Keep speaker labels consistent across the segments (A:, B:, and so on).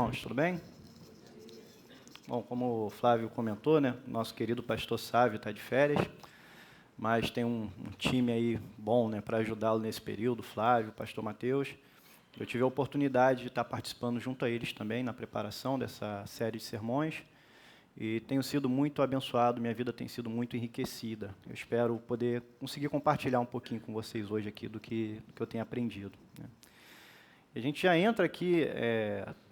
A: irmãos, tudo bem? Bom, como o Flávio comentou, né, nosso querido pastor Sávio está de férias, mas tem um time aí bom, né, para ajudá-lo nesse período, Flávio, pastor Mateus. Eu tive a oportunidade de estar participando junto a eles também na preparação dessa série de sermões e tenho sido muito abençoado, minha vida tem sido muito enriquecida. Eu espero poder conseguir compartilhar um pouquinho com vocês hoje aqui do que eu tenho aprendido, né. A gente já entra aqui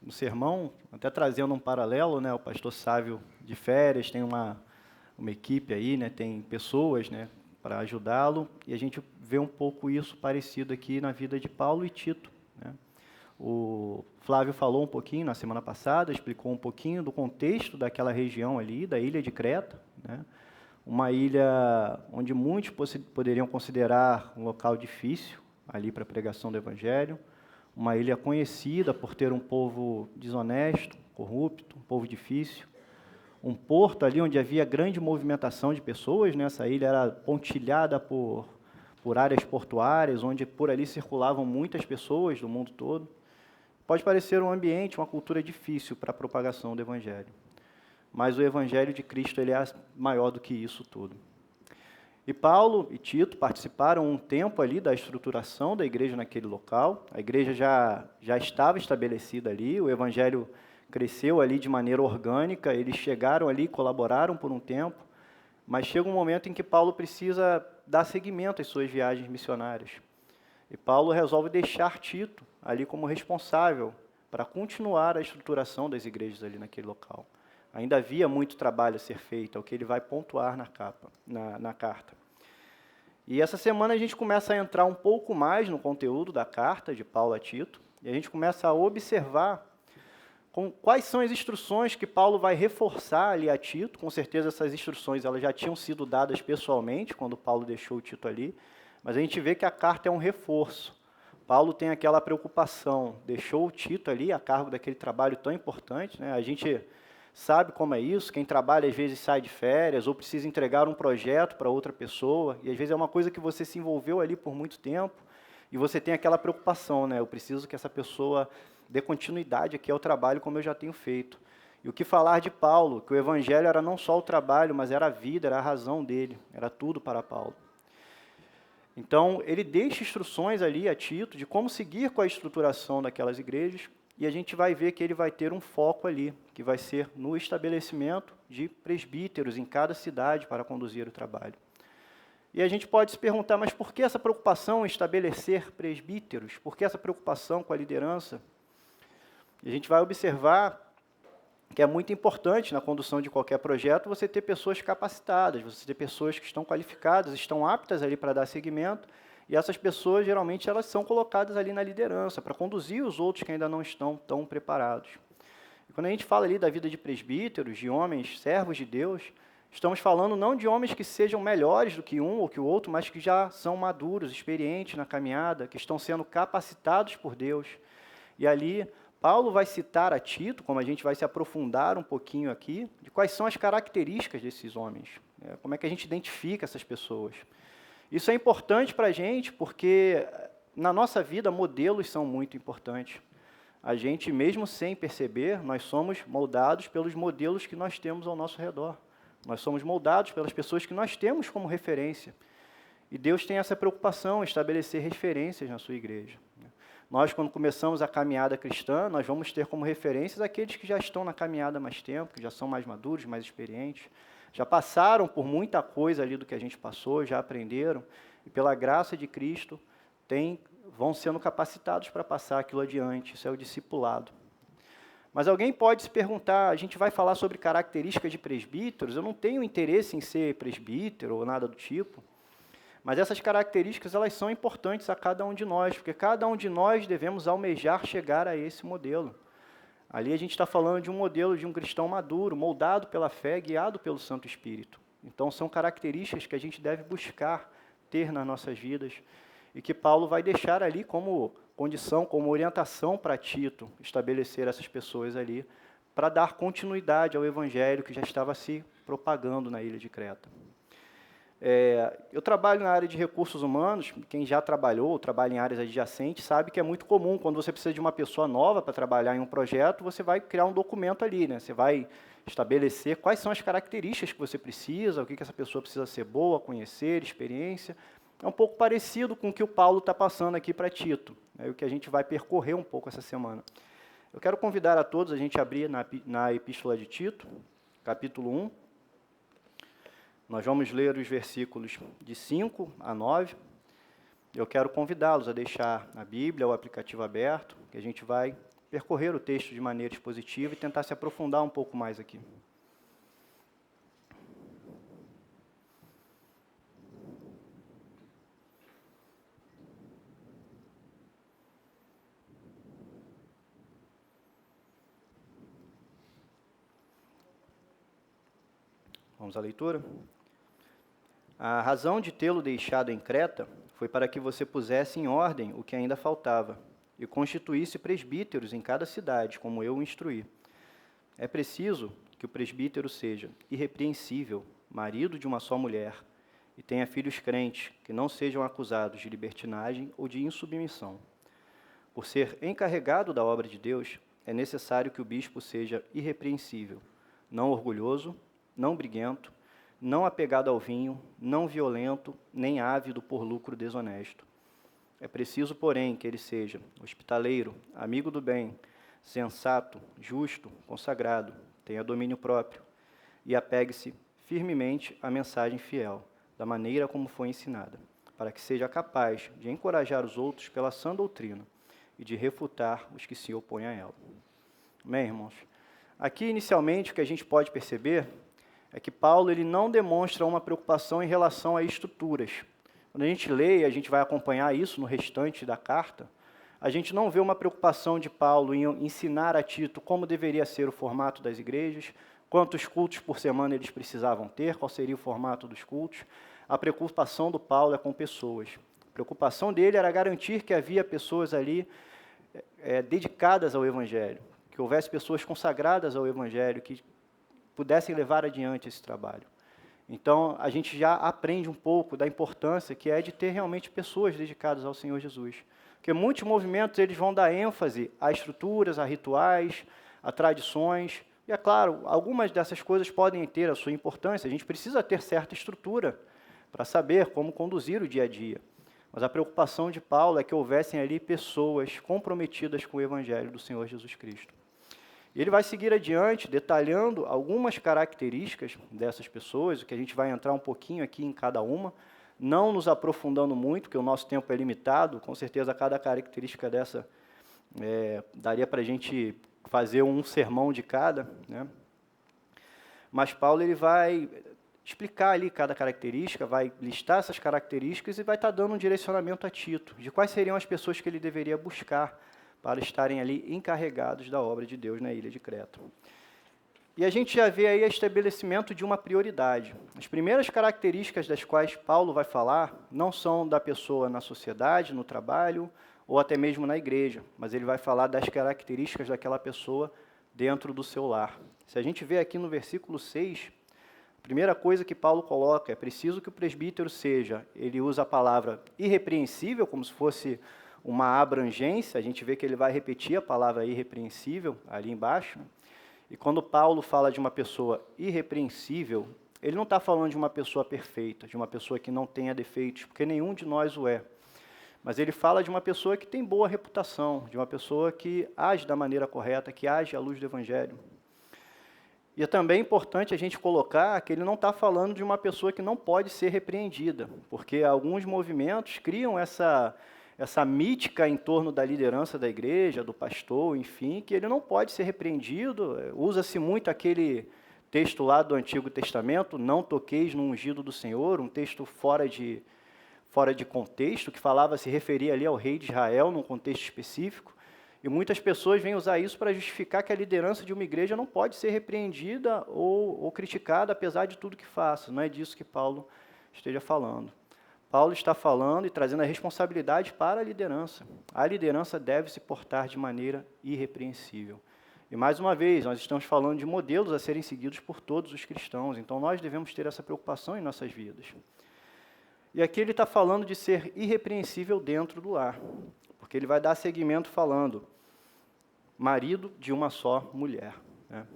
A: no sermão, até trazendo um paralelo, né? O pastor Sávio de férias, tem uma equipe aí, né? Tem pessoas, né, para ajudá-lo, e a gente vê um pouco isso parecido aqui na vida de Paulo e Tito, né? O Flávio falou um pouquinho na semana passada, explicou um pouquinho do contexto daquela região ali, da ilha de Creta, né? Uma ilha onde muitos poderiam considerar um local difícil ali para a pregação do Evangelho, uma ilha conhecida por ter um povo desonesto, corrupto, um povo difícil, um porto ali onde havia grande movimentação de pessoas, né? Essa ilha era pontilhada por áreas portuárias, onde por ali circulavam muitas pessoas do mundo todo. Pode parecer um ambiente, uma cultura difícil para a propagação do Evangelho, mas o Evangelho de Cristo ele é maior do que isso tudo. E Paulo e Tito participaram um tempo ali da estruturação da igreja naquele local. A igreja já estava estabelecida ali, o evangelho cresceu ali de maneira orgânica, eles chegaram ali, colaboraram por um tempo, mas chega um momento em que Paulo precisa dar seguimento às suas viagens missionárias. E Paulo resolve deixar Tito ali como responsável para continuar a estruturação das igrejas ali naquele local. Ainda havia muito trabalho a ser feito, é o que ele vai pontuar na carta. E essa semana a gente começa a entrar um pouco mais no conteúdo da carta de Paulo a Tito, e a gente começa a observar quais são as instruções que Paulo vai reforçar ali a Tito. Com certeza essas instruções elas já tinham sido dadas pessoalmente, quando Paulo deixou o Tito ali, mas a gente vê que a carta é um reforço. Paulo tem aquela preocupação, deixou o Tito ali a cargo daquele trabalho tão importante, né? A gente sabe como é isso, quem trabalha às vezes sai de férias ou precisa entregar um projeto para outra pessoa, e às vezes é uma coisa que você se envolveu ali por muito tempo, e você tem aquela preocupação, né? Eu preciso que essa pessoa dê continuidade aqui ao trabalho como eu já tenho feito. E o que falar de Paulo, que o evangelho era não só o trabalho, mas era a vida, era a razão dele, era tudo para Paulo. Então, ele deixa instruções ali a Tito de como seguir com a estruturação daquelas igrejas, e a gente vai ver que ele vai ter um foco ali, que vai ser no estabelecimento de presbíteros em cada cidade para conduzir o trabalho. E a gente pode se perguntar, mas por que essa preocupação em estabelecer presbíteros? Por que essa preocupação com a liderança? E a gente vai observar que é muito importante na condução de qualquer projeto você ter pessoas capacitadas, você ter pessoas que estão qualificadas, estão aptas ali para dar seguimento, e essas pessoas, geralmente, elas são colocadas ali na liderança, para conduzir os outros que ainda não estão tão preparados. E quando a gente fala ali da vida de presbíteros, de homens, servos de Deus, estamos falando não de homens que sejam melhores do que um ou que o outro, mas que já são maduros, experientes na caminhada, que estão sendo capacitados por Deus. E ali, Paulo vai citar a Tito, como a gente vai se aprofundar um pouquinho aqui, de quais são as características desses homens, como é que a gente identifica essas pessoas. Isso é importante para a gente porque, na nossa vida, modelos são muito importantes. A gente, mesmo sem perceber, nós somos moldados pelos modelos que nós temos ao nosso redor. Nós somos moldados pelas pessoas que nós temos como referência. E Deus tem essa preocupação em estabelecer referências na sua igreja. Nós, quando começamos a caminhada cristã, nós vamos ter como referências aqueles que já estão na caminhada há mais tempo, que já são mais maduros, mais experientes, já passaram por muita coisa ali do que a gente passou, já aprenderam, e pela graça de Cristo, vão sendo capacitados para passar aquilo adiante. Isso é o discipulado. Mas alguém pode se perguntar, a gente vai falar sobre características de presbíteros, eu não tenho interesse em ser presbítero ou nada do tipo, mas essas características elas são importantes a cada um de nós, porque cada um de nós devemos almejar chegar a esse modelo. Ali a gente está falando de um modelo de um cristão maduro, moldado pela fé, guiado pelo Santo Espírito. Então são características que a gente deve buscar ter nas nossas vidas e que Paulo vai deixar ali como condição, como orientação para Tito, estabelecer essas pessoas ali, para dar continuidade ao Evangelho que já estava se propagando na ilha de Creta. Eu trabalho na área de recursos humanos, quem já trabalhou ou trabalha em áreas adjacentes sabe que é muito comum, quando você precisa de uma pessoa nova para trabalhar em um projeto, você vai criar um documento ali, né? Você vai estabelecer quais são as características que você precisa, o que essa pessoa precisa ser boa, conhecer, experiência. É um pouco parecido com o que o Paulo está passando aqui para Tito, o que a gente vai percorrer um pouco essa semana. Eu quero convidar a todos a gente abrir na Epístola de Tito, capítulo 1. Nós vamos ler os versículos de 5 a 9. Eu quero convidá-los a deixar a Bíblia, o aplicativo aberto, que a gente vai percorrer o texto de maneira expositiva e tentar se aprofundar um pouco mais aqui. Vamos à leitura? A razão de tê-lo deixado em Creta foi para que você pusesse em ordem o que ainda faltava e constituísse presbíteros em cada cidade, como eu o instruí. É preciso que o presbítero seja irrepreensível, marido de uma só mulher, e tenha filhos crentes, que não sejam acusados de libertinagem ou de insubmissão. Por ser encarregado da obra de Deus, é necessário que o bispo seja irrepreensível, não orgulhoso, não briguento, não apegado ao vinho, não violento, nem ávido por lucro desonesto. É preciso, porém, que ele seja hospitaleiro, amigo do bem, sensato, justo, consagrado, tenha domínio próprio e apegue-se firmemente à mensagem fiel, da maneira como foi ensinada, para que seja capaz de encorajar os outros pela sã doutrina e de refutar os que se opõem a ela. Amém, irmãos? Aqui, inicialmente, o que a gente pode perceber é que Paulo ele não demonstra uma preocupação em relação a estruturas. Quando a gente lê, a gente vai acompanhar isso no restante da carta, a gente não vê uma preocupação de Paulo em ensinar a Tito como deveria ser o formato das igrejas, quantos cultos por semana eles precisavam ter, qual seria o formato dos cultos. A preocupação do Paulo é com pessoas. A preocupação dele era garantir que havia pessoas ali dedicadas ao Evangelho, que houvesse pessoas consagradas ao Evangelho, que pudessem levar adiante esse trabalho. Então, a gente já aprende um pouco da importância que é de ter realmente pessoas dedicadas ao Senhor Jesus. Porque muitos movimentos eles vão dar ênfase a estruturas, a rituais, a tradições. E, é claro, algumas dessas coisas podem ter a sua importância. A gente precisa ter certa estrutura para saber como conduzir o dia a dia. Mas a preocupação de Paulo é que houvessem ali pessoas comprometidas com o Evangelho do Senhor Jesus Cristo. E ele vai seguir adiante, detalhando algumas características dessas pessoas, o que a gente vai entrar um pouquinho aqui em cada uma, não nos aprofundando muito, porque o nosso tempo é limitado, com certeza cada característica dessa daria para a gente fazer um sermão de cada, né? Mas Paulo ele vai explicar ali cada característica, vai listar essas características e vai estar dando um direcionamento a Tito, de quais seriam as pessoas que ele deveria buscar para estarem ali encarregados da obra de Deus na ilha de Creta. E a gente já vê aí o estabelecimento de uma prioridade. As primeiras características das quais Paulo vai falar não são da pessoa na sociedade, no trabalho, ou até mesmo na igreja, mas ele vai falar das características daquela pessoa dentro do seu lar. Se a gente vê aqui no versículo 6, a primeira coisa que Paulo coloca é preciso que o presbítero seja, ele usa a palavra irrepreensível, como se fosse uma abrangência, a gente vê que ele vai repetir a palavra irrepreensível ali embaixo. E quando Paulo fala de uma pessoa irrepreensível, ele não está falando de uma pessoa perfeita, de uma pessoa que não tenha defeitos, porque nenhum de nós o é. Mas ele fala de uma pessoa que tem boa reputação, de uma pessoa que age da maneira correta, que age à luz do Evangelho. E é também importante a gente colocar que ele não está falando de uma pessoa que não pode ser repreendida, porque alguns movimentos criam essa mítica em torno da liderança da igreja, do pastor, enfim, que ele não pode ser repreendido. Usa-se muito aquele texto lá do Antigo Testamento, não toqueis no ungido do Senhor, um texto fora de contexto, que se referia ali ao rei de Israel, num contexto específico, e muitas pessoas vêm usar isso para justificar que a liderança de uma igreja não pode ser repreendida ou criticada, apesar de tudo que faça. Não é disso que Paulo esteja falando. Paulo está falando e trazendo a responsabilidade para a liderança. A liderança deve se portar de maneira irrepreensível. E, mais uma vez, nós estamos falando de modelos a serem seguidos por todos os cristãos, então nós devemos ter essa preocupação em nossas vidas. E aqui ele está falando de ser irrepreensível dentro do lar, porque ele vai dar seguimento falando marido de uma só mulher, né?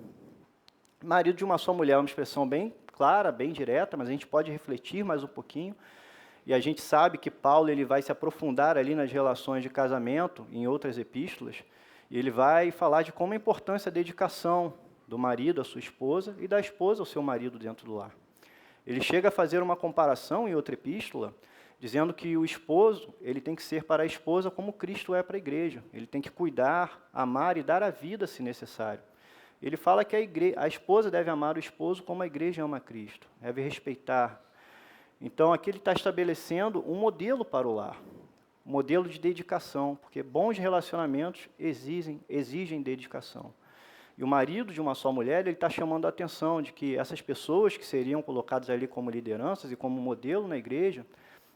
A: Marido de uma só mulher é uma expressão bem clara, bem direta, mas a gente pode refletir mais um pouquinho. E a gente sabe que Paulo ele vai se aprofundar ali nas relações de casamento, em outras epístolas, e ele vai falar de como é importante a dedicação do marido à sua esposa e da esposa ao seu marido dentro do lar. Ele chega a fazer uma comparação em outra epístola, dizendo que o esposo ele tem que ser para a esposa como Cristo é para a igreja. Ele tem que cuidar, amar e dar a vida se necessário. Ele fala que a esposa deve amar o esposo como a igreja ama a Cristo, deve respeitar. Então, aqui ele está estabelecendo um modelo para o lar, um modelo de dedicação, porque bons relacionamentos exigem dedicação. E o marido de uma só mulher, ele está chamando a atenção de que essas pessoas que seriam colocadas ali como lideranças e como modelo na igreja,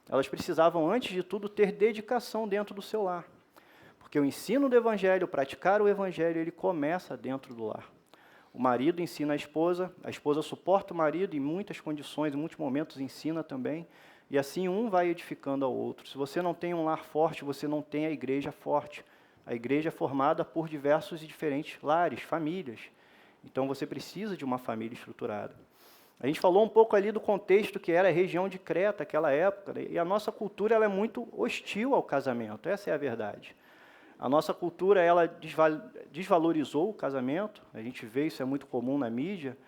A: elas precisavam, antes de tudo, ter dedicação dentro do seu lar. Porque o ensino do evangelho, praticar o evangelho, ele começa dentro do lar. O marido ensina a esposa suporta o marido em muitas condições, em muitos momentos ensina também, e assim um vai edificando ao outro. Se você não tem um lar forte, você não tem a igreja forte. A igreja é formada por diversos e diferentes lares, famílias. Então você precisa de uma família estruturada. A gente falou um pouco ali do contexto que era a região de Creta, aquela época, né? E a nossa cultura ela é muito hostil ao casamento, essa é a verdade. A nossa cultura, ela desvalorizou o casamento, a gente vê isso, é muito comum na mídia,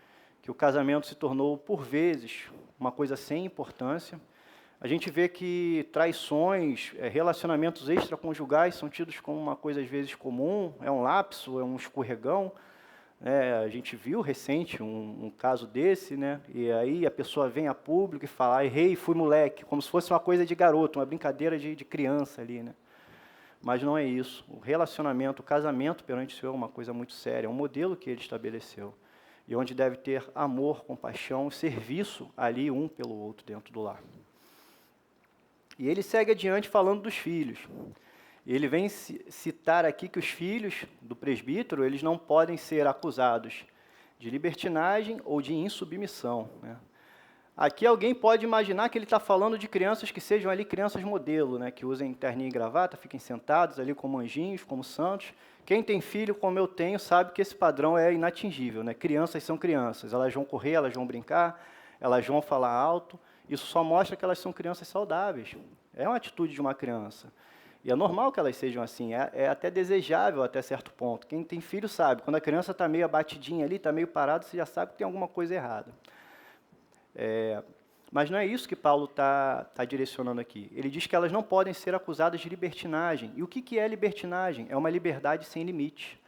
A: que o casamento se tornou, por vezes, uma coisa sem importância. A gente vê que traições, relacionamentos extraconjugais são tidos como uma coisa, às vezes, comum, é um lapso, é um escorregão. A gente viu recente um caso desse, né? E aí a pessoa vem a público e fala, errei, fui moleque, como se fosse uma coisa de garoto, uma brincadeira de criança ali, né? Mas não é isso. O relacionamento, o casamento perante o Senhor é uma coisa muito séria, é um modelo que ele estabeleceu. E onde deve ter amor, compaixão, serviço ali um pelo outro dentro do lar. E ele segue adiante falando dos filhos. Ele vem citar aqui que os filhos do presbítero, eles não podem ser acusados de libertinagem ou de insubmissão, né? Aqui alguém pode imaginar que ele está falando de crianças que sejam ali crianças modelo, né, que usem terninho e gravata, fiquem sentados ali como anjinhos, como santos. Quem tem filho como eu tenho sabe que esse padrão é inatingível, né? Crianças são crianças, elas vão correr, elas vão brincar, elas vão falar alto. Isso só mostra que elas são crianças saudáveis. É uma atitude de uma criança. E é normal que elas sejam assim, é até desejável até certo ponto. Quem tem filho sabe, quando a criança está meio abatidinha ali, está meio parada, você já sabe que tem alguma coisa errada. Mas não é isso que Paulo está direcionando aqui. Ele diz que elas não podem ser acusadas de libertinagem. E o que é libertinagem? É uma liberdade sem limite.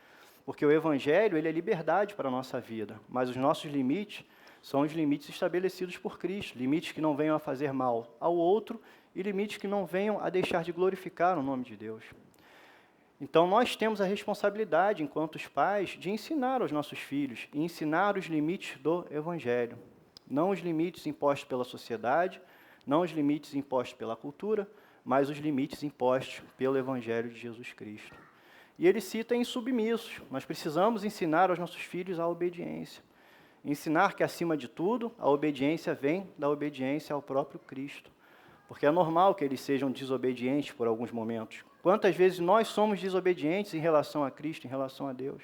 A: Porque o Evangelho ele é liberdade para a nossa vida, mas os nossos limites são os limites estabelecidos por Cristo, limites que não venham a fazer mal ao outro e limites que não venham a deixar de glorificar o nome de Deus. Então, nós temos a responsabilidade, enquanto os pais, de ensinar aos nossos filhos e ensinar os limites do Evangelho. Não os limites impostos pela sociedade, não os limites impostos pela cultura, mas os limites impostos pelo Evangelho de Jesus Cristo. E ele cita insubmissos. Nós precisamos ensinar aos nossos filhos a obediência. Ensinar que, acima de tudo, a obediência vem da obediência ao próprio Cristo. Porque é normal que eles sejam desobedientes por alguns momentos. Quantas vezes nós somos desobedientes em relação a Cristo, em relação a Deus?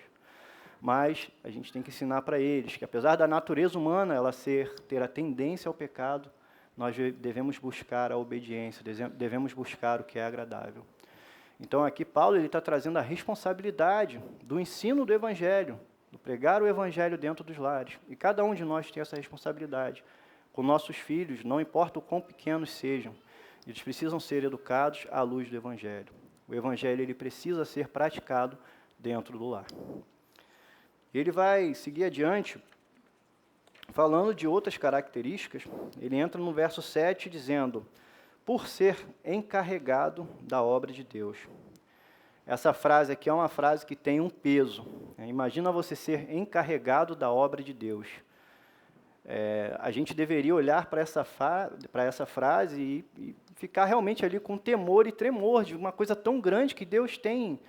A: Mas a gente tem que ensinar para eles que, apesar da natureza humana ela ter a tendência ao pecado, nós devemos buscar a obediência, devemos buscar o que é agradável. Então, aqui Paulo está trazendo a responsabilidade do ensino do Evangelho, do pregar o Evangelho dentro dos lares. E cada um de nós tem essa responsabilidade. Com nossos filhos, não importa o quão pequenos sejam, eles precisam ser educados à luz do Evangelho. O Evangelho ele precisa ser praticado dentro do lar. Ele vai seguir adiante, falando de outras características. Ele entra no verso 7, dizendo, por ser encarregado da obra de Deus. Essa frase aqui é uma frase que tem um peso. Imagina você ser encarregado da obra de Deus. A gente deveria olhar para essa frase e ficar realmente ali com temor e tremor de uma coisa tão grande que Deus tem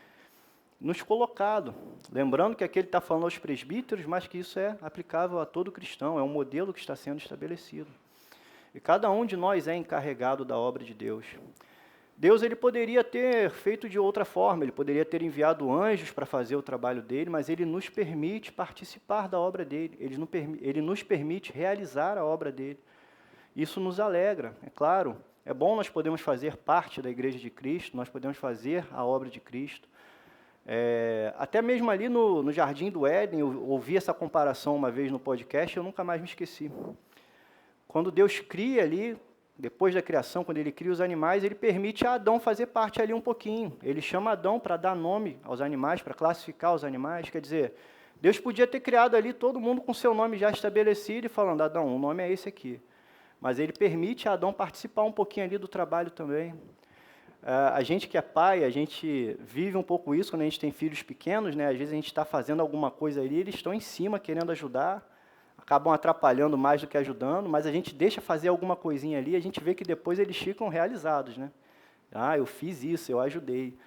A: nos colocado. Lembrando que aqui ele está falando aos presbíteros, mas que isso é aplicável a todo cristão, é um modelo que está sendo estabelecido. E cada um de nós é encarregado da obra de Deus. Deus ele poderia ter feito de outra forma, ele poderia ter enviado anjos para fazer o trabalho dele, mas ele nos permite participar da obra dele, ele nos permite realizar a obra dele. Isso nos alegra, é claro. É bom nós podemos fazer parte da Igreja de Cristo, nós podemos fazer a obra de Cristo. Até mesmo ali no Jardim do Éden, eu ouvi essa comparação uma vez no podcast e eu nunca mais me esqueci. Quando Deus cria ali, depois da criação, quando ele cria os animais, ele permite a Adão fazer parte ali um pouquinho. Ele chama Adão para dar nome aos animais, para classificar os animais. Quer dizer, Deus podia ter criado ali todo mundo com seu nome já estabelecido e falando, Adão, o nome é esse aqui. Mas ele permite a Adão participar um pouquinho ali do trabalho também. A gente que é pai, a gente vive um pouco isso quando a gente tem filhos pequenos, né? Às vezes a gente está fazendo alguma coisa ali, eles estão em cima querendo ajudar, acabam atrapalhando mais do que ajudando, mas a gente deixa fazer alguma coisinha ali, a gente vê que depois eles ficam realizados, né? Ah, eu fiz isso, eu ajudei.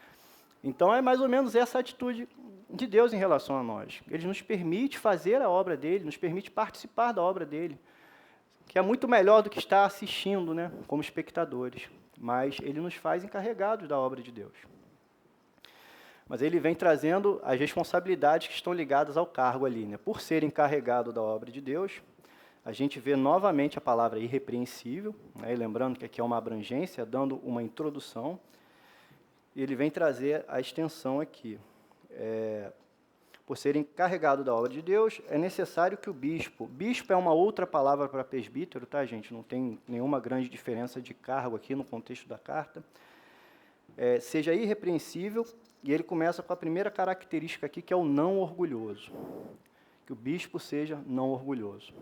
A: Então é mais ou menos essa atitude de Deus em relação a nós. Ele nos permite fazer a obra dele, nos permite participar da obra dele, que é muito melhor do que estar assistindo, né, como espectadores. Mas ele nos faz encarregados da obra de Deus. Mas ele vem trazendo as responsabilidades que estão ligadas ao cargo ali, né? Por ser encarregado da obra de Deus, a gente vê novamente a palavra irrepreensível, né? E lembrando que aqui é uma abrangência, dando uma introdução, e ele vem trazer a extensão aqui. Por ser encarregado da obra de Deus, é necessário que o bispo é uma outra palavra para presbítero, tá, gente? Não tem nenhuma grande diferença de cargo aqui no contexto da carta. Seja irrepreensível, e ele começa com a primeira característica aqui, que é o não orgulhoso. Que o bispo seja não orgulhoso.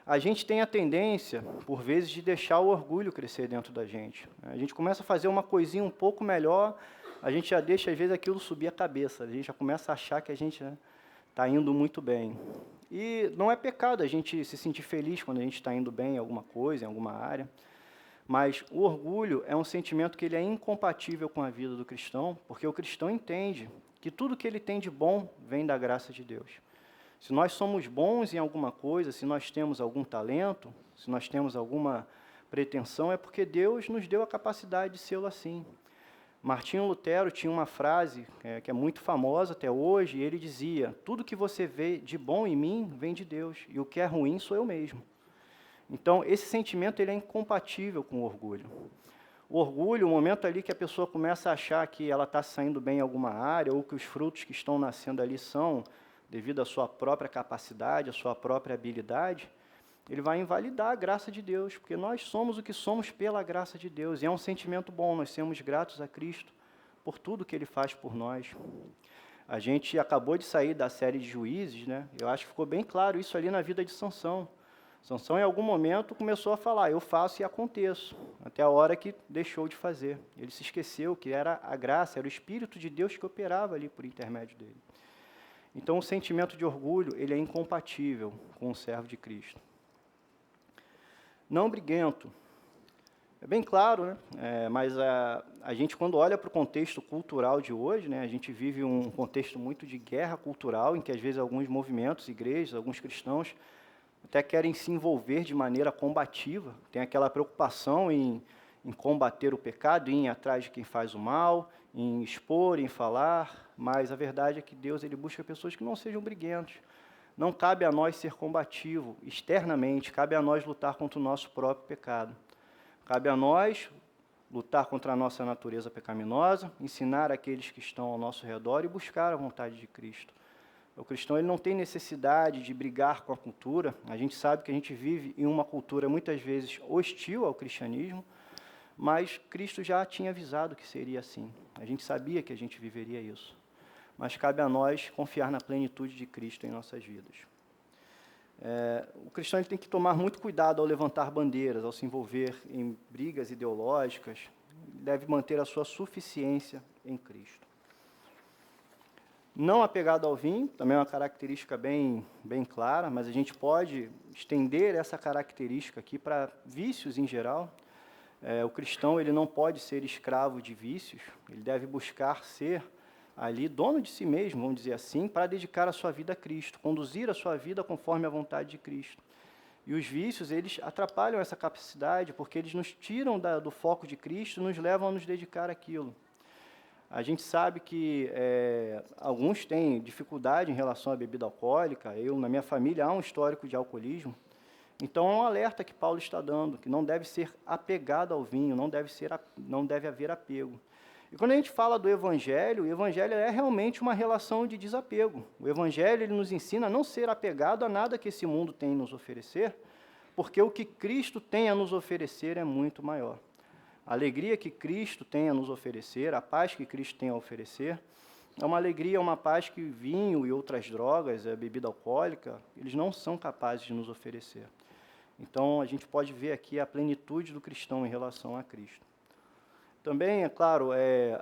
A: A gente tem a tendência, por vezes, de deixar o orgulho crescer dentro da gente. A gente começa a fazer uma coisinha um pouco melhor, a gente já deixa, às vezes, aquilo subir a cabeça. A gente já começa a achar que a gente está indo muito bem. E não é pecado a gente se sentir feliz quando a gente está indo bem em alguma coisa, em alguma área. Mas o orgulho é um sentimento que ele é incompatível com a vida do cristão, porque o cristão entende que tudo que ele tem de bom vem da graça de Deus. Se nós somos bons em alguma coisa, se nós temos algum talento, se nós temos alguma pretensão, é porque Deus nos deu a capacidade de ser assim. Martinho Lutero tinha uma frase que é muito famosa até hoje, e ele dizia, tudo que você vê de bom em mim vem de Deus, e o que é ruim sou eu mesmo. Então, esse sentimento ele é incompatível com o orgulho. O orgulho, o momento ali que a pessoa começa a achar que ela está saindo bem em alguma área, ou que os frutos que estão nascendo ali são devido à sua própria capacidade, à sua própria habilidade, ele vai invalidar a graça de Deus, porque nós somos o que somos pela graça de Deus, e é um sentimento bom, nós sermos gratos a Cristo por tudo que Ele faz por nós. A gente acabou de sair da série de Juízes, né? Eu acho que ficou bem claro isso ali na vida de Sansão. Sansão, em algum momento, começou a falar, eu faço e aconteço, até a hora que deixou de fazer. Ele se esqueceu que era a graça, era o Espírito de Deus que operava ali por intermédio dele. Então, o sentimento de orgulho, ele é incompatível com o servo de Cristo. Não briguento. É bem claro, né? Mas a gente, quando olha para o contexto cultural de hoje, né, a gente vive um contexto muito de guerra cultural, em que, às vezes, alguns movimentos, igrejas, alguns cristãos, até querem se envolver de maneira combativa, tem aquela preocupação em combater o pecado, em ir atrás de quem faz o mal, em expor, em falar, mas a verdade é que Deus ele busca pessoas que não sejam briguentos. Não cabe a nós ser combativo externamente, cabe a nós lutar contra o nosso próprio pecado. Cabe a nós lutar contra a nossa natureza pecaminosa, ensinar aqueles que estão ao nosso redor e buscar a vontade de Cristo. O cristão ele não tem necessidade de brigar com a cultura. A gente sabe que a gente vive em uma cultura muitas vezes hostil ao cristianismo, mas Cristo já tinha avisado que seria assim. A gente sabia que a gente viveria isso. Mas cabe a nós confiar na plenitude de Cristo em nossas vidas. O cristão ele tem que tomar muito cuidado ao levantar bandeiras, ao se envolver em brigas ideológicas. Deve manter a sua suficiência em Cristo. Não apegado ao vinho, também é uma característica bem clara, mas a gente pode estender essa característica aqui para vícios em geral. O cristão ele não pode ser escravo de vícios, ele deve buscar ser ali dono de si mesmo, vamos dizer assim, para dedicar a sua vida a Cristo, conduzir a sua vida conforme a vontade de Cristo. E os vícios, eles atrapalham essa capacidade, porque eles nos tiram do foco de Cristo e nos levam a nos dedicar àquilo. A gente sabe que alguns têm dificuldade em relação à bebida alcoólica. Na minha família, há um histórico de alcoolismo. Então, é um alerta que Paulo está dando, que não deve ser apegado ao vinho, não deve haver apego. E quando a gente fala do Evangelho, o Evangelho é realmente uma relação de desapego. O Evangelho ele nos ensina a não ser apegado a nada que esse mundo tem a nos oferecer, porque o que Cristo tem a nos oferecer é muito maior. A alegria que Cristo tem a nos oferecer, a paz que Cristo tem a oferecer, é uma alegria, uma paz que vinho e outras drogas, a bebida alcoólica, eles não são capazes de nos oferecer. Então, a gente pode ver aqui a plenitude do cristão em relação a Cristo. Também, é claro,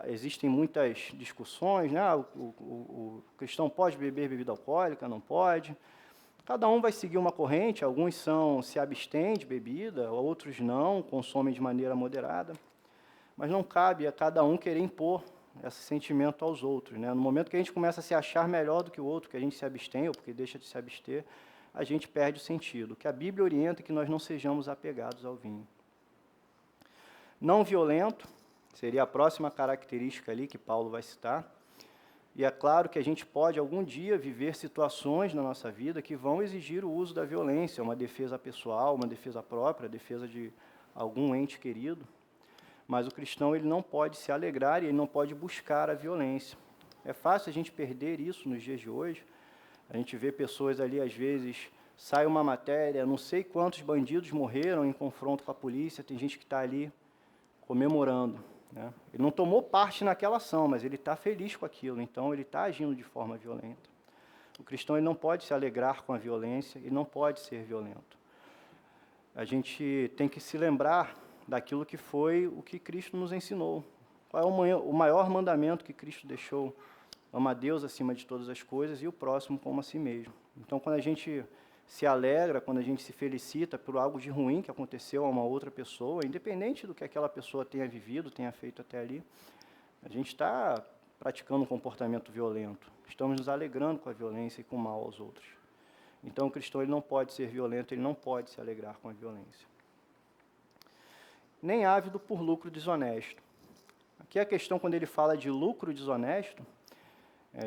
A: existem muitas discussões, né? O cristão pode beber bebida alcoólica, não pode. Cada um vai seguir uma corrente, alguns se abstêm de bebida, outros não, consomem de maneira moderada. Mas não cabe a cada um querer impor esse sentimento aos outros, né? No momento que a gente começa a se achar melhor do que o outro, que a gente se abstém ou porque deixa de se abster, a gente perde o sentido. Que a Bíblia orienta é que nós não sejamos apegados ao vinho. Não violento seria a próxima característica ali que Paulo vai citar. E é claro que a gente pode, algum dia, viver situações na nossa vida que vão exigir o uso da violência, uma defesa pessoal, uma defesa própria, a defesa de algum ente querido. Mas o cristão ele não pode se alegrar e ele não pode buscar a violência. É fácil a gente perder isso nos dias de hoje. A gente vê pessoas ali, às vezes, sai uma matéria, não sei quantos bandidos morreram em confronto com a polícia, tem gente que está ali comemorando, né? Ele não tomou parte naquela ação, mas ele está feliz com aquilo, então ele está agindo de forma violenta. O cristão ele não pode se alegrar com a violência, ele não pode ser violento. A gente tem que se lembrar daquilo que foi o que Cristo nos ensinou. Qual é o maior mandamento que Cristo deixou? Ama a Deus acima de todas as coisas e o próximo como a si mesmo. Então, quando a gente se alegra, quando a gente se felicita por algo de ruim que aconteceu a uma outra pessoa, independente do que aquela pessoa tenha vivido, tenha feito até ali, a gente está praticando um comportamento violento. Estamos nos alegrando com a violência e com o mal aos outros. Então, o cristão ele não pode ser violento, ele não pode se alegrar com a violência. Nem ávido por lucro desonesto. Aqui a questão, quando ele fala de lucro desonesto,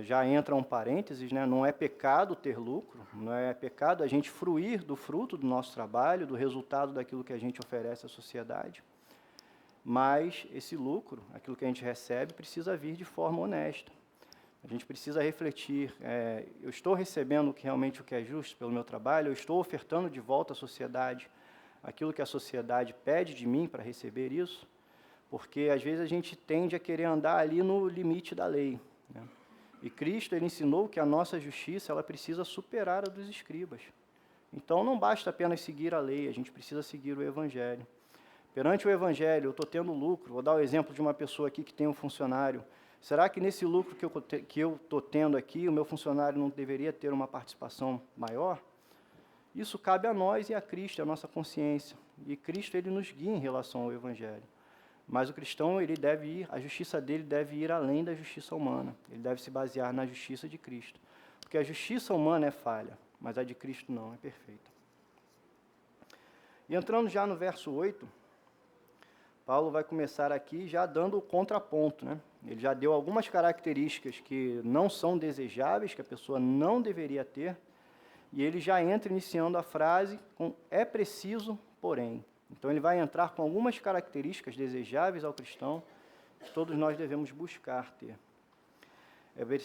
A: já entra um parênteses, né? Não é pecado ter lucro, não é pecado a gente fruir do fruto do nosso trabalho, do resultado daquilo que a gente oferece à sociedade, mas esse lucro, aquilo que a gente recebe, precisa vir de forma honesta. A gente precisa refletir, eu estou recebendo realmente o que é justo pelo meu trabalho, eu estou ofertando de volta à sociedade aquilo que a sociedade pede de mim para receber isso, porque às vezes a gente tende a querer andar ali no limite da lei, né? E Cristo ele ensinou que a nossa justiça ela precisa superar a dos escribas. Então não basta apenas seguir a lei, a gente precisa seguir o Evangelho. Perante o Evangelho, eu estou tendo lucro, vou dar o exemplo de uma pessoa aqui que tem um funcionário. Será que nesse lucro que eu estou tendo aqui, o meu funcionário não deveria ter uma participação maior? Isso cabe a nós e a Cristo, a nossa consciência. E Cristo ele nos guia em relação ao Evangelho. Mas o cristão, ele deve ir, a justiça dele deve ir além da justiça humana. Ele deve se basear na justiça de Cristo. Porque a justiça humana é falha, mas a de Cristo não, é perfeita. E entrando já no verso 8, Paulo vai começar aqui já dando o contraponto, né? Ele já deu algumas características que não são desejáveis, que a pessoa não deveria ter, e ele já entra iniciando a frase com é preciso, porém. Então, ele vai entrar com algumas características desejáveis ao cristão que todos nós devemos buscar ter.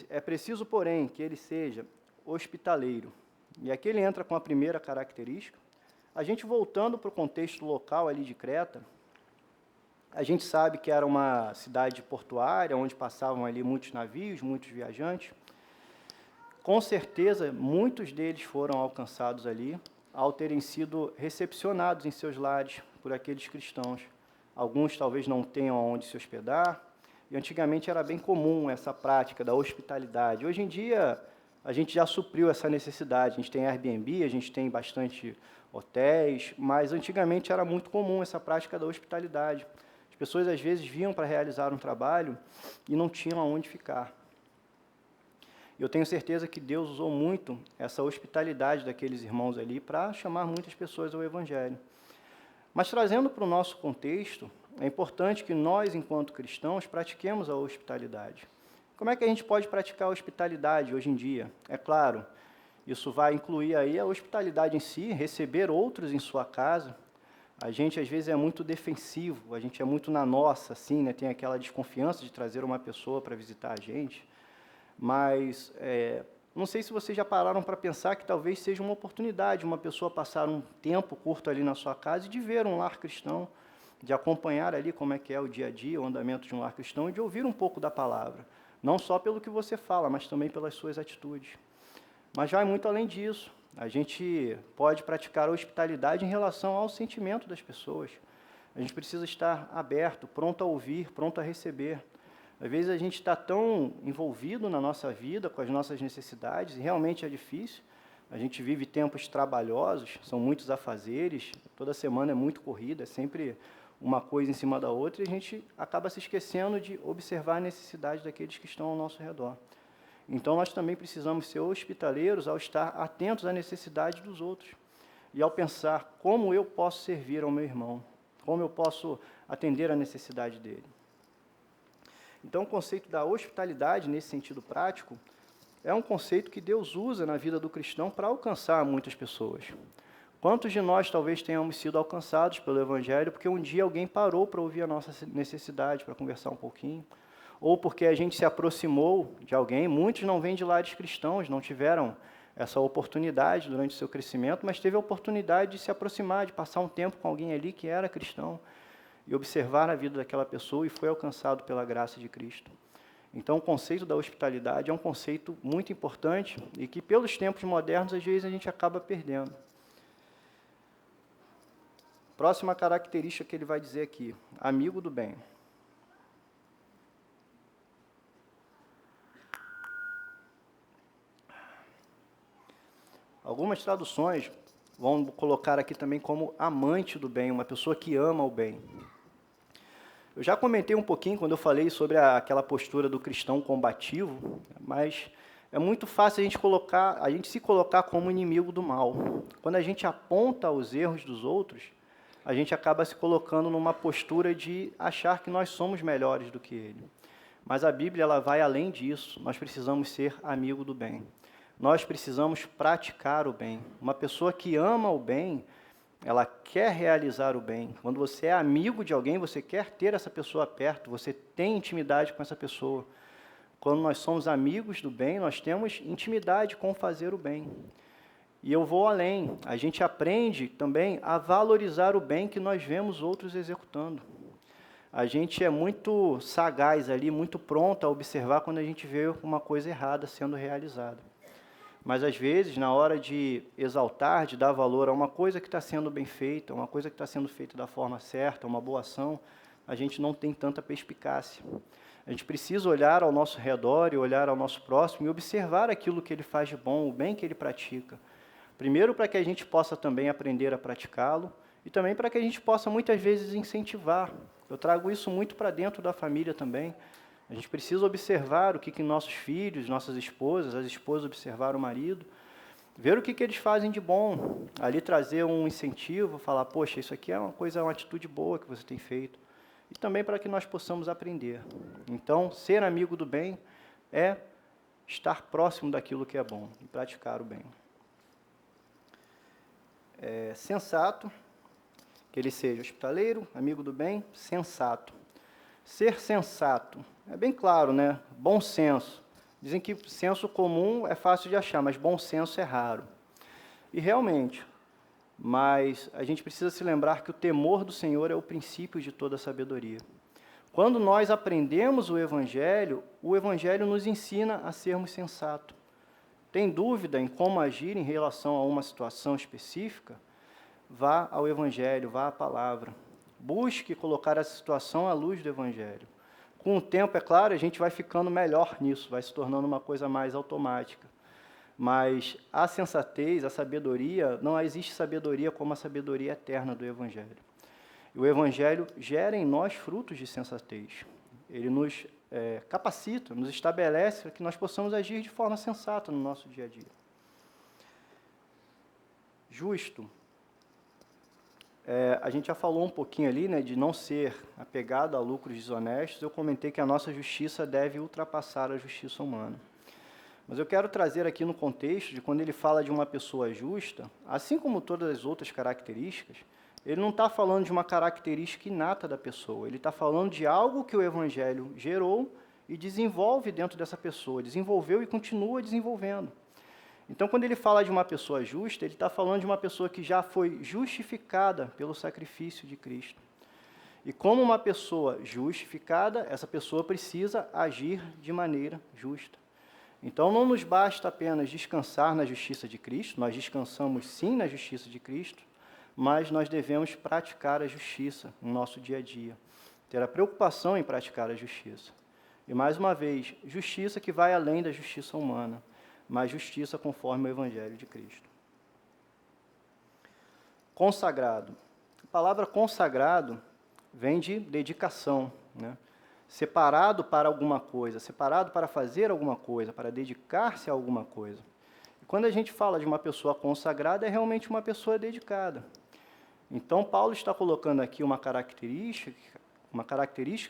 A: É preciso, porém, que ele seja hospitaleiro. E aqui ele entra com a primeira característica. A gente voltando para o contexto local ali de Creta, a gente sabe que era uma cidade portuária, onde passavam ali muitos navios, muitos viajantes. Com certeza, muitos deles foram alcançados ali, ao terem sido recepcionados em seus lares por aqueles cristãos. Alguns talvez não tenham onde se hospedar, e antigamente era bem comum essa prática da hospitalidade. Hoje em dia, a gente já supriu essa necessidade, a gente tem Airbnb, a gente tem bastante hotéis, mas antigamente era muito comum essa prática da hospitalidade. As pessoas, às vezes, vinham para realizar um trabalho e não tinham aonde ficar. Eu tenho certeza que Deus usou muito essa hospitalidade daqueles irmãos ali para chamar muitas pessoas ao Evangelho. Mas trazendo para o nosso contexto, é importante que nós, enquanto cristãos, pratiquemos a hospitalidade. Como é que a gente pode praticar a hospitalidade hoje em dia? É claro, isso vai incluir aí a hospitalidade em si, receber outros em sua casa. A gente, às vezes, é muito defensivo, a gente é muito na nossa, assim, né? Tem aquela desconfiança de trazer uma pessoa para visitar a gente. Mas não sei se vocês já pararam para pensar que talvez seja uma oportunidade uma pessoa passar um tempo curto ali na sua casa e de ver um lar cristão, de acompanhar ali como é que é o dia a dia, o andamento de um lar cristão e de ouvir um pouco da palavra. Não só pelo que você fala, mas também pelas suas atitudes. Mas vai muito além disso. A gente pode praticar a hospitalidade em relação ao sentimento das pessoas. A gente precisa estar aberto, pronto a ouvir, pronto a receber. Às vezes a gente está tão envolvido na nossa vida, com as nossas necessidades, e realmente é difícil. A gente vive tempos trabalhosos, são muitos afazeres, toda semana é muito corrida, é sempre uma coisa em cima da outra, e a gente acaba se esquecendo de observar a necessidade daqueles que estão ao nosso redor. Então, nós também precisamos ser hospitaleiros ao estar atentos à necessidade dos outros, e ao pensar como eu posso servir ao meu irmão, como eu posso atender à necessidade dele. Então, o conceito da hospitalidade, nesse sentido prático, é um conceito que Deus usa na vida do cristão para alcançar muitas pessoas. Quantos de nós talvez tenhamos sido alcançados pelo Evangelho porque um dia alguém parou para ouvir a nossa necessidade, para conversar um pouquinho, ou porque a gente se aproximou de alguém? Muitos não vêm de lares cristãos, não tiveram essa oportunidade durante o seu crescimento, mas teve a oportunidade de se aproximar, de passar um tempo com alguém ali que era cristão, e observar a vida daquela pessoa e foi alcançado pela graça de Cristo. Então, o conceito da hospitalidade é um conceito muito importante e que, pelos tempos modernos, às vezes a gente acaba perdendo. Próxima característica que ele vai dizer aqui, amigo do bem. Algumas traduções vão colocar aqui também como amante do bem, uma pessoa que ama o bem. Eu já comentei um pouquinho quando eu falei sobre aquela postura do cristão combativo, mas é muito fácil a gente se colocar como inimigo do mal. Quando a gente aponta os erros dos outros, a gente acaba se colocando numa postura de achar que nós somos melhores do que ele. Mas a Bíblia ela vai além disso, nós precisamos ser amigo do bem. Nós precisamos praticar o bem. Uma pessoa que ama o bem, ela quer realizar o bem. Quando você é amigo de alguém, você quer ter essa pessoa perto, você tem intimidade com essa pessoa. Quando nós somos amigos do bem, nós temos intimidade com fazer o bem. E eu vou além, a gente aprende também a valorizar o bem que nós vemos outros executando. A gente é muito sagaz ali, muito pronto a observar quando a gente vê uma coisa errada sendo realizada. Mas, às vezes, na hora de exaltar, de dar valor a uma coisa que está sendo bem feita, uma coisa que está sendo feita da forma certa, uma boa ação, a gente não tem tanta perspicácia. A gente precisa olhar ao nosso redor e olhar ao nosso próximo e observar aquilo que ele faz de bom, o bem que ele pratica. Primeiro, para que a gente possa também aprender a praticá-lo e também para que a gente possa, muitas vezes, incentivar. Eu trago isso muito para dentro da família também. A gente precisa observar o que nossos filhos, nossas esposas, as esposas observar o marido, ver o que eles fazem de bom, ali trazer um incentivo, falar, poxa, isso aqui é uma atitude boa que você tem feito. E também para que nós possamos aprender. Então, ser amigo do bem é estar próximo daquilo que é bom e praticar o bem. Sensato, que ele seja hospitaleiro, amigo do bem, sensato. Ser sensato, é bem claro, né? Bom senso. Dizem que senso comum é fácil de achar, mas bom senso é raro. E realmente, mas a gente precisa se lembrar que o temor do Senhor é o princípio de toda sabedoria. Quando nós aprendemos o Evangelho nos ensina a sermos sensatos. Tem dúvida em como agir em relação a uma situação específica? Vá ao Evangelho, vá à palavra. Busque colocar essa situação à luz do Evangelho. Com o tempo, é claro, a gente vai ficando melhor nisso, vai se tornando uma coisa mais automática. Mas a sensatez, a sabedoria, não existe sabedoria como a sabedoria eterna do Evangelho. E o Evangelho gera em nós frutos de sensatez. Ele nos capacita, nos estabelece para que nós possamos agir de forma sensata no nosso dia a dia. Justo. A gente já falou um pouquinho ali, né, de não ser apegado a lucros desonestos. Eu comentei que a nossa justiça deve ultrapassar a justiça humana. Mas eu quero trazer aqui no contexto de quando ele fala de uma pessoa justa, assim como todas as outras características, ele não está falando de uma característica inata da pessoa, ele está falando de algo que o Evangelho gerou e desenvolve dentro dessa pessoa, desenvolveu e continua desenvolvendo. Então, quando ele fala de uma pessoa justa, ele está falando de uma pessoa que já foi justificada pelo sacrifício de Cristo. E como uma pessoa justificada, essa pessoa precisa agir de maneira justa. Então, não nos basta apenas descansar na justiça de Cristo, nós descansamos sim na justiça de Cristo, mas nós devemos praticar a justiça no nosso dia a dia, ter a preocupação em praticar a justiça. E, mais uma vez, justiça que vai além da justiça humana, mas justiça conforme o Evangelho de Cristo. Consagrado. A palavra consagrado vem de dedicação, né? Separado para alguma coisa, separado para fazer alguma coisa, para dedicar-se a alguma coisa. E quando a gente fala de uma pessoa consagrada, é realmente uma pessoa dedicada. Então, Paulo está colocando aqui uma característica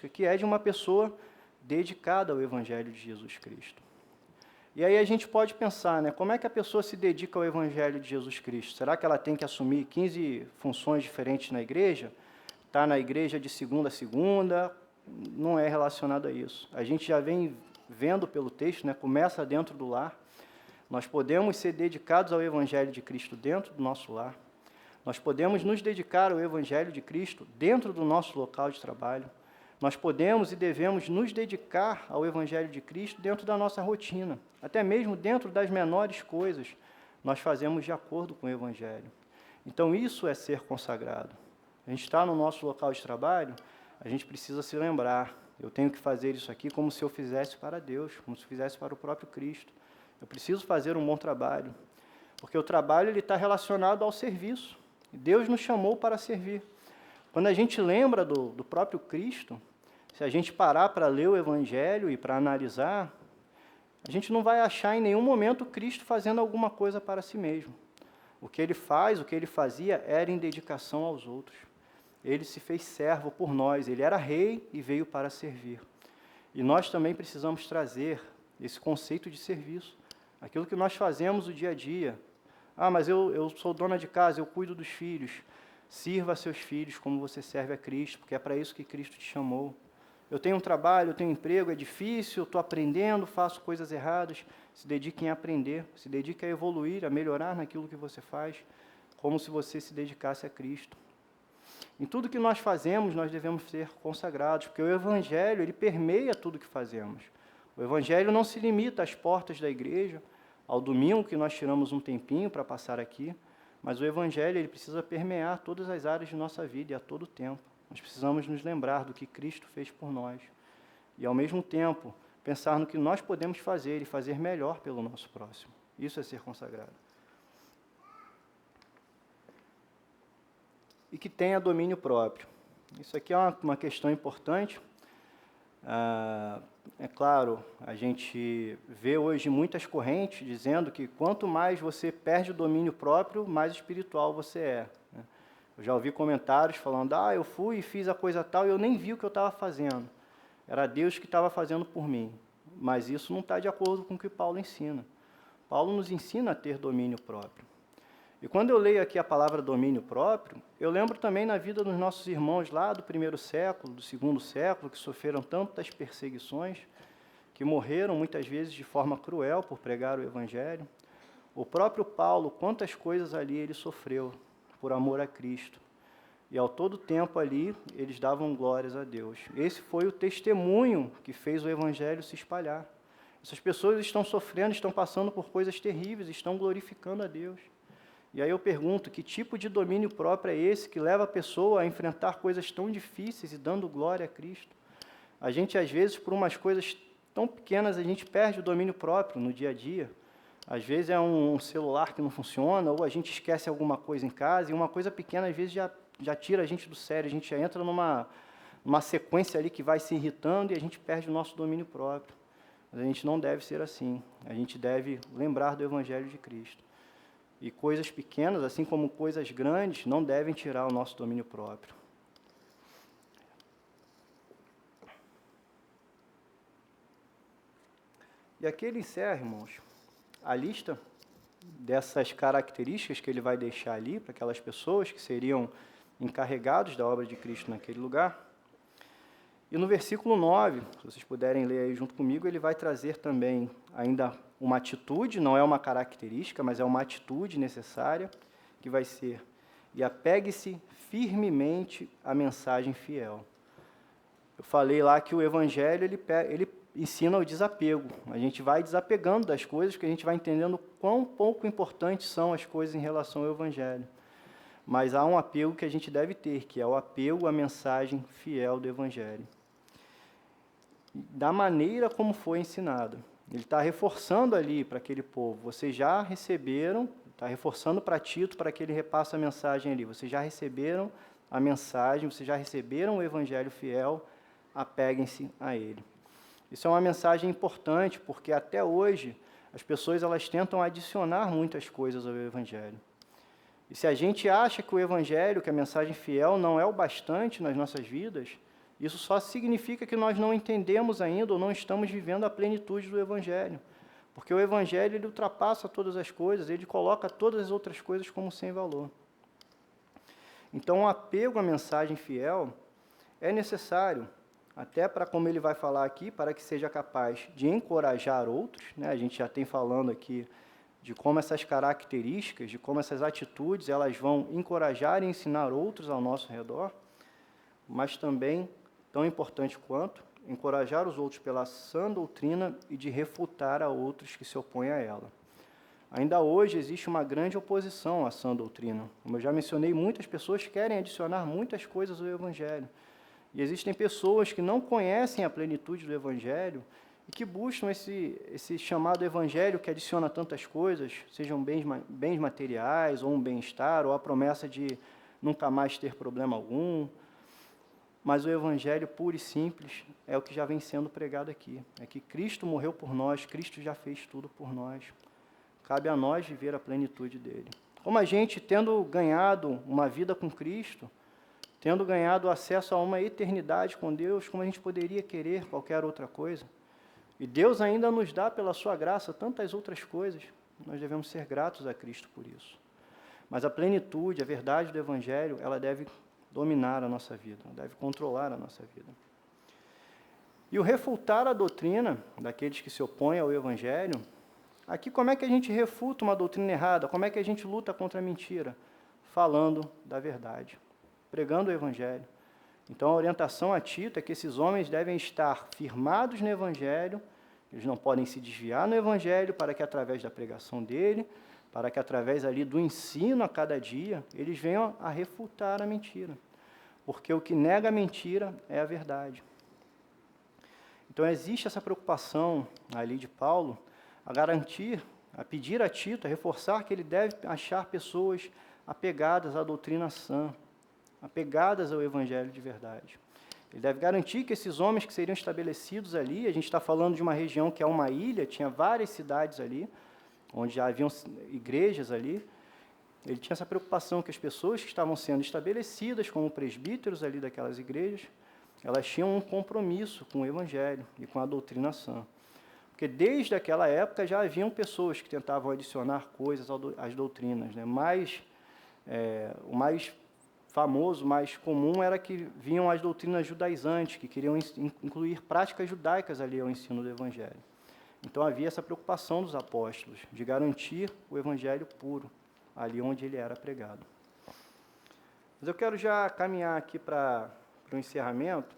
A: que é de uma pessoa dedicada ao Evangelho de Jesus Cristo. E aí a gente pode pensar, né, como é que a pessoa se dedica ao Evangelho de Jesus Cristo? Será que ela tem que assumir 15 funções diferentes na igreja? Está na igreja de segunda a segunda? Não é relacionado a isso. A gente já vem vendo pelo texto, né, começa dentro do lar. Nós podemos ser dedicados ao Evangelho de Cristo dentro do nosso lar. Nós podemos nos dedicar ao Evangelho de Cristo dentro do nosso local de trabalho. Nós podemos e devemos nos dedicar ao Evangelho de Cristo dentro da nossa rotina. Até mesmo dentro das menores coisas, nós fazemos de acordo com o Evangelho. Então, isso é ser consagrado. A gente está no nosso local de trabalho, a gente precisa se lembrar, eu tenho que fazer isso aqui como se eu fizesse para Deus, como se eu fizesse para o próprio Cristo. Eu preciso fazer um bom trabalho, porque o trabalho ele está relacionado ao serviço. Deus nos chamou para servir. Quando a gente lembra do próprio Cristo, se a gente parar para ler o Evangelho e para analisar, a gente não vai achar em nenhum momento Cristo fazendo alguma coisa para si mesmo. O que ele faz, o que ele fazia, era em dedicação aos outros. Ele se fez servo por nós, ele era rei e veio para servir. E nós também precisamos trazer esse conceito de serviço. Aquilo que nós fazemos o dia a dia. Ah, mas eu sou dona de casa, eu cuido dos filhos. Sirva a seus filhos como você serve a Cristo, porque é para isso que Cristo te chamou. Eu tenho um trabalho, eu tenho um emprego, é difícil, eu estou aprendendo, faço coisas erradas. Se dediquem a aprender, se dediquem a evoluir, a melhorar naquilo que você faz, como se você se dedicasse a Cristo. Em tudo que nós fazemos, nós devemos ser consagrados, porque o Evangelho, ele permeia tudo que fazemos. O Evangelho não se limita às portas da igreja, ao domingo que nós tiramos um tempinho para passar aqui, mas o Evangelho ele precisa permear todas as áreas de nossa vida e a todo tempo. Nós precisamos nos lembrar do que Cristo fez por nós e, ao mesmo tempo, pensar no que nós podemos fazer e fazer melhor pelo nosso próximo. Isso é ser consagrado. E que tenha domínio próprio. Isso aqui é uma questão importante. É claro, a gente vê hoje muitas correntes dizendo que quanto mais você perde o domínio próprio, mais espiritual você é. Eu já ouvi comentários falando, eu fui e fiz a coisa tal e eu nem vi o que eu estava fazendo. Era Deus que estava fazendo por mim. Mas isso não está de acordo com o que Paulo ensina. Paulo nos ensina a ter domínio próprio. E quando eu leio aqui a palavra domínio próprio, eu lembro também na vida dos nossos irmãos lá do primeiro século, do segundo século, que sofreram tantas perseguições, que morreram muitas vezes de forma cruel por pregar o Evangelho. O próprio Paulo, quantas coisas ali ele sofreu por amor a Cristo. E ao todo tempo ali, eles davam glórias a Deus. Esse foi o testemunho que fez o Evangelho se espalhar. Essas pessoas estão sofrendo, estão passando por coisas terríveis, estão glorificando a Deus. E aí eu pergunto, que tipo de domínio próprio é esse que leva a pessoa a enfrentar coisas tão difíceis e dando glória a Cristo? A gente, às vezes, por umas coisas tão pequenas, a gente perde o domínio próprio no dia a dia. Às vezes é um celular que não funciona, ou a gente esquece alguma coisa em casa, e uma coisa pequena, às vezes, já tira a gente do sério, a gente já entra numa sequência ali que vai se irritando e a gente perde o nosso domínio próprio. Mas a gente não deve ser assim. A gente deve lembrar do Evangelho de Cristo. E coisas pequenas, assim como coisas grandes, não devem tirar o nosso domínio próprio. E aqui ele encerra, irmãos, a lista dessas características que ele vai deixar ali para aquelas pessoas que seriam encarregados da obra de Cristo naquele lugar. E no versículo 9, se vocês puderem ler aí junto comigo, ele vai trazer também ainda uma atitude, não é uma característica, mas é uma atitude necessária, que vai ser: e apegue-se firmemente à mensagem fiel. Eu falei lá que o Evangelho, ele ensina o desapego. A gente vai desapegando das coisas, porque a gente vai entendendo quão pouco importantes são as coisas em relação ao Evangelho. Mas há um apego que a gente deve ter, que é o apego à mensagem fiel do Evangelho. Da maneira como foi ensinado. Ele está reforçando ali para aquele povo: vocês já receberam, está reforçando para Tito, para que ele repasse a mensagem ali: vocês já receberam a mensagem, vocês já receberam o Evangelho fiel, apeguem-se a ele. Isso é uma mensagem importante, porque até hoje as pessoas elas tentam adicionar muitas coisas ao Evangelho. E se a gente acha que o Evangelho, que a mensagem fiel, não é o bastante nas nossas vidas, isso só significa que nós não entendemos ainda ou não estamos vivendo a plenitude do Evangelho. Porque o Evangelho ele ultrapassa todas as coisas, ele coloca todas as outras coisas como sem valor. Então, o apego à mensagem fiel é necessário, até para, como ele vai falar aqui, para que seja capaz de encorajar outros, né? A gente já tem falando aqui de como essas características, de como essas atitudes, elas vão encorajar e ensinar outros ao nosso redor, mas também, tão importante quanto, encorajar os outros pela sã doutrina e de refutar a outros que se opõem a ela. Ainda hoje existe uma grande oposição à sã doutrina. Como eu já mencionei, muitas pessoas querem adicionar muitas coisas ao Evangelho. E existem pessoas que não conhecem a plenitude do Evangelho e que buscam esse chamado Evangelho que adiciona tantas coisas, sejam bens materiais, ou um bem-estar, ou a promessa de nunca mais ter problema algum. Mas o Evangelho puro e simples é o que já vem sendo pregado aqui. É que Cristo morreu por nós, Cristo já fez tudo por nós. Cabe a nós viver a plenitude dele. Como a gente, tendo ganhado uma vida com Cristo, tendo ganhado acesso a uma eternidade com Deus, como a gente poderia querer qualquer outra coisa? E Deus ainda nos dá, pela sua graça, tantas outras coisas. Nós devemos ser gratos a Cristo por isso. Mas a plenitude, a verdade do Evangelho, ela deve dominar a nossa vida, deve controlar a nossa vida. E o refutar a doutrina daqueles que se opõem ao Evangelho, aqui como é que a gente refuta uma doutrina errada? Como é que a gente luta contra a mentira? Falando da verdade, pregando o Evangelho. Então a orientação a Tito é que esses homens devem estar firmados no Evangelho, eles não podem se desviar no Evangelho, para que através da pregação dele, para que através ali do ensino a cada dia, eles venham a refutar a mentira. Porque o que nega a mentira é a verdade. Então existe essa preocupação ali de Paulo a garantir, a pedir a Tito, a reforçar que ele deve achar pessoas apegadas à doutrina sã, apegadas ao Evangelho de verdade. Ele deve garantir que esses homens que seriam estabelecidos ali, a gente está falando de uma região que é uma ilha, tinha várias cidades ali, onde já haviam igrejas ali. Ele tinha essa preocupação que as pessoas que estavam sendo estabelecidas como presbíteros ali daquelas igrejas, elas tinham um compromisso com o Evangelho e com a doutrina sã. Porque desde aquela época já haviam pessoas que tentavam adicionar coisas às doutrinas, né? O mais famoso, mais comum, era que vinham as doutrinas judaizantes, que queriam incluir práticas judaicas ali ao ensino do Evangelho. Então havia essa preocupação dos apóstolos, de garantir o Evangelho puro, ali onde ele era pregado. Mas eu quero já caminhar aqui para o encerramento.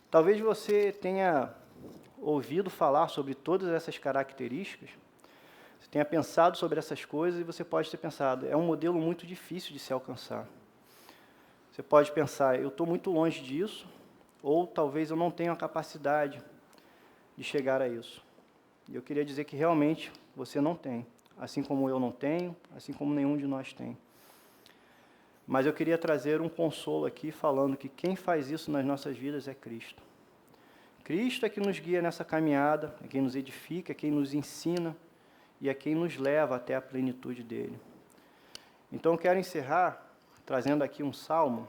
A: Talvez você tenha ouvido falar sobre todas essas características, você tenha pensado sobre essas coisas e você pode ter pensado, é um modelo muito difícil de se alcançar. Você pode pensar, eu estou muito longe disso, ou talvez eu não tenha a capacidade de chegar a isso. E eu queria dizer que realmente você não tem, assim como eu não tenho, assim como nenhum de nós tem. Mas eu queria trazer um consolo aqui, falando que quem faz isso nas nossas vidas é Cristo. Cristo é que nos guia nessa caminhada, é quem nos edifica, é quem nos ensina e é quem nos leva até a plenitude dele. Então eu quero encerrar trazendo aqui um salmo.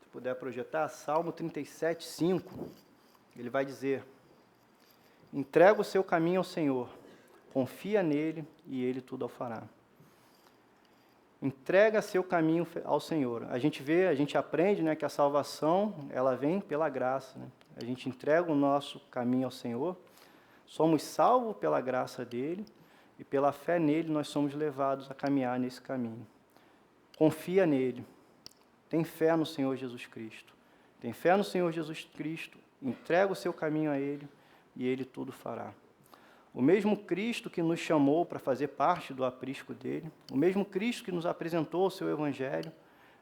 A: Se puder projetar, Salmo 37, 5. Ele vai dizer: entrega o seu caminho ao Senhor, confia nele e ele tudo o fará. Entrega seu caminho ao Senhor. A gente aprende, né, que a salvação, ela vem pela graça, né? A gente entrega o nosso caminho ao Senhor, somos salvos pela graça dele, e pela fé nele nós somos levados a caminhar nesse caminho. Confia nele. Tem fé no Senhor Jesus Cristo. Tem fé no Senhor Jesus Cristo, entrega o seu caminho a ele, e ele tudo fará. O mesmo Cristo que nos chamou para fazer parte do aprisco dele, o mesmo Cristo que nos apresentou o seu Evangelho,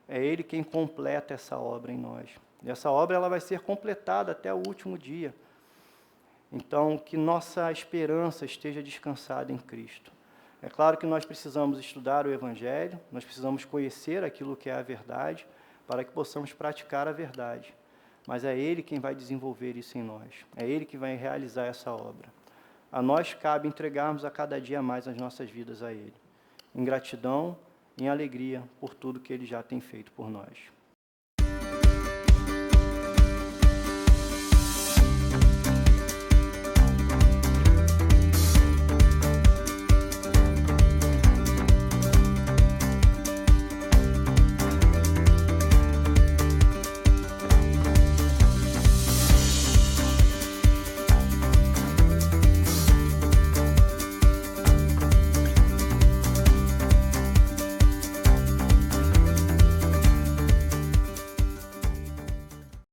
A: é ele quem completa essa obra em nós. E essa obra ela vai ser completada até o último dia. Então, que nossa esperança esteja descansada em Cristo. É claro que nós precisamos estudar o Evangelho, nós precisamos conhecer aquilo que é a verdade, para que possamos praticar a verdade. Mas é Ele quem vai desenvolver isso em nós. É Ele que vai realizar essa obra. A nós cabe entregarmos a cada dia mais as nossas vidas a Ele, em gratidão, em alegria por tudo que Ele já tem feito por nós.